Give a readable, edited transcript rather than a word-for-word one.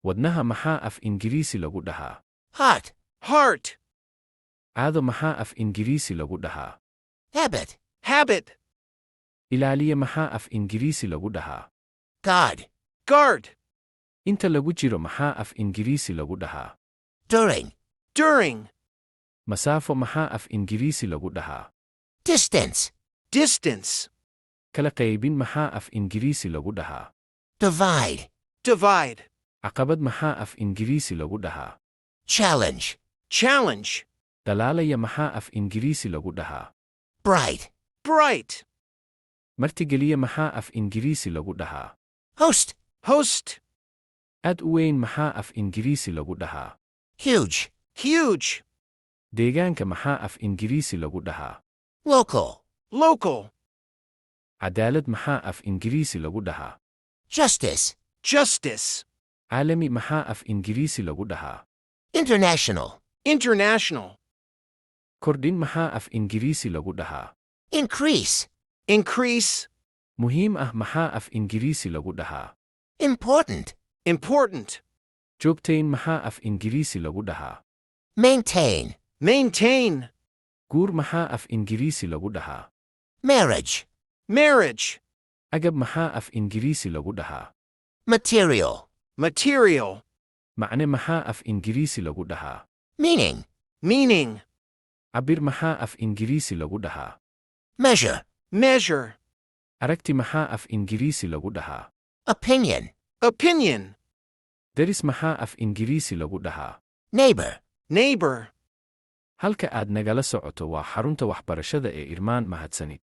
wadnaha maxaa af Ingiriisi lagu dhahaa? Heart. Heart. Caado maxaa af Ingiriisi lagu dhahaa? Habit. Habit. Ilaaliye maxaa af Ingiriisi lagu dhahaa? Guard. Guard. Inta lagu jiro maxaa af Ingiriisi lagu dhahaa? During. During. Masaafo maxaa af Ingiriisi lagu dhahaa? Distance. Distance. Kala qaybin maxaa af Ingiriisi lagu dhahaa? Divide. Divide. Caqabad maxaa af Ingiriisi lagu dhahaa? Challenge. Challenge. Dhalaalaya maxaa af Ingiriisi lagu dhahaa? Bright. Bright. Martigeliye maxaa af Ingiriisi lagu dhahaa? Host. Host. Aad u weyn maxaa af Ingiriisi lagu dhahaa? Huge. Huge. Deegaanka maxaa af Ingiriisi lagu dhahaa? Local. Local. Cadaalad maxaa af Ingiriisi lagu dhahaa? Justice. Justice. Caalami maxaa af Ingiriisi lagu dhahaa? International. International. Kordhin maxaa af Ingiriisi lagu dhahaa? Increase. Increase. Muhiim ah maxaa af Ingiriisi lagu dhahaa? Important. Important. Joogtayn maxaa af Ingiriisi lagu dhahaa? Maintain. Maintain. Guur maxaa af Ingiriisi lagu dhahaa? Marriage. Marriage. Agab maxaa af Ingiriisi lagu dhahaa? Material. Material. Macne maxaa af Ingiriisi lagu dhahaa? Meaning. Meaning. Cabir maxaa af Ingiriisi lagu dhahaa? Measure. Measure. Aragti maxaa af Ingiriisi lagu dhahaa? Opinion. Opinion. Deris maxaa af Ingiriisi lagu dhahaa? Neighbor. Neighbor. Halka aad nagala socoto waa xarunta waxbarashada ee Irmaan. Mahadsanid.